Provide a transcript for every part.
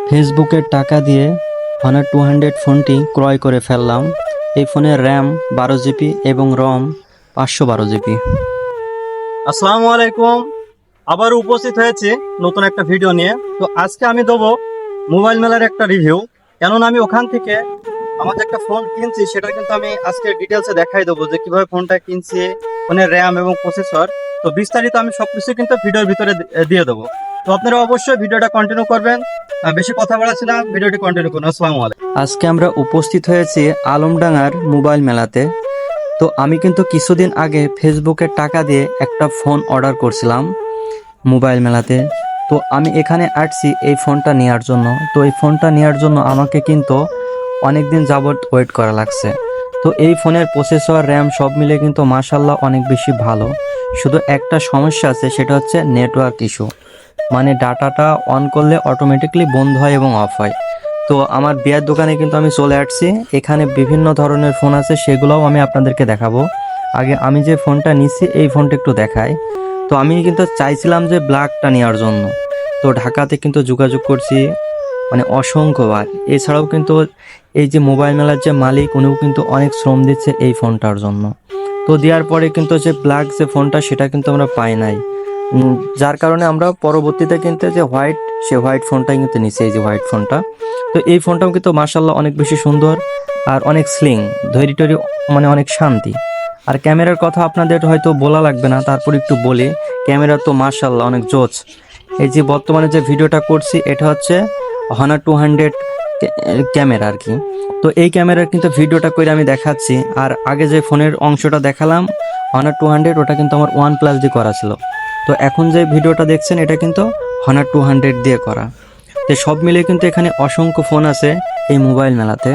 ফেসবুকের টাকা দিয়ে Honor 200 ফোনটি ক্রয় করে ফেললাম। এই ফোনের র্যাম 12 জিবি এবং রম 512 জিবি। আসসালামু আলাইকুম। আবার উপস্থিত হয়েছে নতুন একটা ভিডিও নিয়ে। তো আজকে আমি দেবো মোবাইল মেলার একটা রিভিউ, কেননা আমি ওখান থেকে আমার যে একটা ফোন কিনছি সেটা কিন্তু আমি আজকে ডিটেলসে দেখাই দেবো যে কিভাবে ফোনটা কিনছি, ফোনের র্যাম এবং প্রসেসর। তো বিস্তারিত আমি সবকিছু কিন্তু ভিডিওর ভিতরে দিয়ে দেবো। তো আপনারা অবশ্যই ভিডিওটা কন্টিনিউ করবেন। বেশি কথা বলাচ্ছি না, ভিডিওটি কন্টিনিউ করুন। আসসালামু আলাইকুম। আজকে আমরা উপস্থিত হয়েছি আলমডাঙ্গার মোবাইল মেলাতে। তো আমি কিন্তু কিছুদিন আগে ফেসবুকের টাকা দিয়ে একটা ফোন অর্ডার করছিলাম মোবাইল মেলাতে। তো আমি এখানে আসছি এই ফোনটা নেওয়ার জন্য। তো এই ফোনটা নেওয়ার জন্য আমাকে কিন্তু অনেক দিন যাবত ওয়েট করা লাগছে। তো এই ফোনের প্রসেসর র্যাম সব মিলে কিন্তু মাশাল্লাহ অনেক বেশি ভালো। শুধু একটা সমস্যা আছে, সেটা হচ্ছে নেটওয়ার্ক ইস্যু। মানে ডাটাটা অন করলে অটোমেটিকলি বন্ধ হয় এবং অফ হয়। তো আমার বিয়ার দোকানে কিন্তু আমি চলে আসছি। এখানে বিভিন্ন ধরনের ফোন আছে, সেগুলোও আমি আপনাদেরকে দেখাবো। আগে আমি যে ফোনটা নিচ্ছি এই ফোনটা একটু দেখাই। তো আমি কিন্তু চাইছিলাম যে ব্ল্যাকটা নেওয়ার জন্য। তো ঢাকাতে কিন্তু যোগাযোগ করছি মানে অসংখ্যবার। এছাড়াও কিন্তু এই যে মোবাইল মেলার যে মালিক, উনিও কিন্তু অনেক শ্রম দিচ্ছে এই ফোনটার জন্য। তো দেওয়ার পরে কিন্তু যে ব্ল্যাক যে ফোনটা সেটা কিন্তু আমরা পাই নাই। যার কারণে আমরা পরবর্তীতে কিন্তু যে হোয়াইট ফোনটাই কিন্তু নিচ্ছি, এই যে হোয়াইট ফোনটা। তো এই ফোনটাও কিন্তু মার্শাল্লাহ অনেক বেশি সুন্দর আর অনেক স্লিং, ধৈর্যটরি মানে অনেক শান্তি। আর ক্যামেরার কথা আপনাদের হয়তো বলা লাগবে না, তারপর একটু বলি। ক্যামেরা তো মার্শাল্লাহ অনেক জোচ। এই যে বর্তমানে যে ভিডিওটা করছি এটা হচ্ছে Honor 200 ক্যামেরা আর কি। তো এই ক্যামেরার কিন্তু ভিডিওটা করে আমি দেখাচ্ছি। আর আগে যে ফোনের অংশটা দেখালাম Honor 200, ওটা কিন্তু আমার OnePlus দিয়ে করা ছিল। তো এখন যে ভিডিওটা দেখছেন এটা কিন্তু Honor 200 দিয়ে করা। তো সব মিলে কিন্তু এখানে অসংখ্য ফোন আছে এই মোবাইল মেলাতে।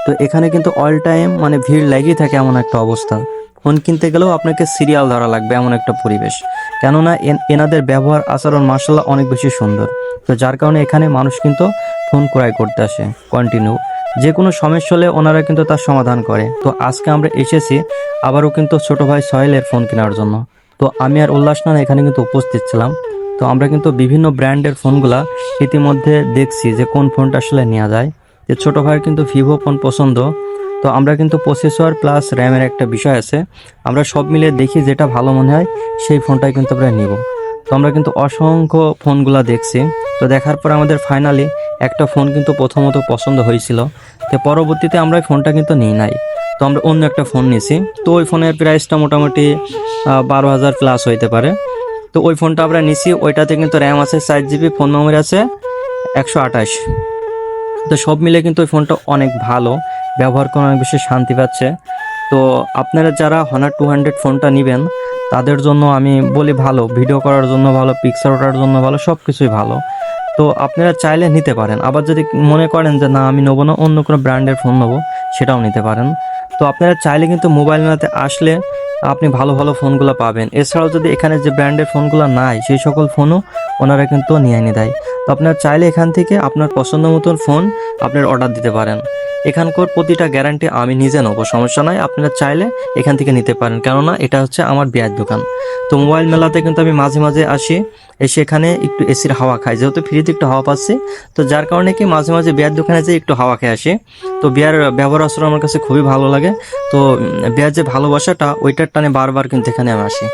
তো এখানে কিন্তু অল টাইম মানে ভিড় লেগেই থাকে এমন একটা অবস্থা। ফোন কিনতে গেলেও আপনাকে সিরিয়াল ধরা লাগবে এমন একটা পরিবেশ। কেননা এনাদের ব্যবহার আচরণ মার্শাল্লাহ অনেক বেশি সুন্দর। তো যার কারণে এখানে মানুষ কিন্তু ফোন ক্রয় করতে আসে কন্টিনিউ। যে কোনো সমস্যা হলে ওনারা কিন্তু তার সমাধান করে। তো আজকে আমরা এসেছি আবারও কিন্তু ছোট ভাই সোহেলের ফোন কেনার জন্য। তো আমি আর উল্লাস নানা এখানে কিন্তু উপস্থিত ছিলাম। তো আমরা কিন্তু বিভিন্ন ব্র্যান্ডের ফোনগুলা ইতিমধ্যে দেখছি যে কোন ফোনটা আসলে নেওয়া যায়। যে ছোট ভাইয়ের কিন্তু ভিভো ফোন পছন্দ। তো আমরা কিন্তু প্রসেসর প্লাস র্যামের একটা বিষয় আছে, আমরা সব মিলে দেখি যেটা ভালো মনে হয় সেই ফোনটাই কিন্তু আমরা নিব। তো আমরা কিন্তু অসংখ্য ফোনগুলা দেখছি। তো দেখার পর আমাদের ফাইনালি একটা ফোন কিন্তু প্রথমত পছন্দ হয়েছিল। তো পরবর্তীতে আমরা ওই ফোনটা কিন্তু নিই নাই। তো আমরা অন্য একটা ফোন নিয়েছি। তো ওই ফোনের প্রাইসটা মোটামুটি 12,000 প্লাস হইতে পারে। তো ওই ফোনটা আমরা নিছি। ওইটাতে কিন্তু র্যাম আছে 4 জিবি, ফোন মেমোরি আছে 128। তো সব মিলে কিন্তু ওই ফোনটা অনেক ভালো, ব্যবহার করে অনেক বেশি শান্তি পাচ্ছে। তো আপনারা যারা Honor 200 ফোনটা নেবেন তাদের জন্য আমি বলি ভালো, ভিডিও করার জন্য ভালো, পিকচার ওঠার জন্য ভালো, সব কিছুই ভালো। তো আপনারা চাইলে নিতে পারেন। আবার যদি মনে করেন যে না আমি নেবো না, অন্য কোনো ব্র্যান্ডের ফোন নেবো, সেটাও নিতে পারেন। তো আপনারা চাইলে কিন্তু মোবাইল মেলাতে আসলে আপনি ভালো ভালো ফোনগুলো পাবেন। এছাড়াও যদি এখানে যে ব্র্যান্ডের ফোনগুলো নাই সেই সকল ফোনও ওনারা কিন্তু নিয়ে এনে দেয়। তো আপনারা চাইলে এখান থেকে আপনার পছন্দ মতন ফোন আপনার অর্ডার দিতে পারেন। এখানকার প্রতিটা গ্যারান্টি আমি নিজে নেবো, সমস্যা নয়। আপনারা চাইলে এখান থেকে নিতে পারেন, কেননা এটা হচ্ছে আমার বিয়ার দোকান। তো মোবাইল মেলাতে কিন্তু আমি মাঝে মাঝে আসি, এসে এখানে একটু এসির হাওয়া খাই, যেহেতু ফ্রিতে একটু হাওয়া পাচ্ছি। তো যার কারণে কি মাঝে মাঝে বিয়ার দোকানে যেয়ে একটু হাওয়া খেয়ে আসি। তো বিয়ার ব্যবহার আসলে আমার কাছে খুবই ভালো লাগে। তো বিয়ার যে ভালোবাসাটা ওইটার টানে বারবার কিন্তু এখানে আমি আসি।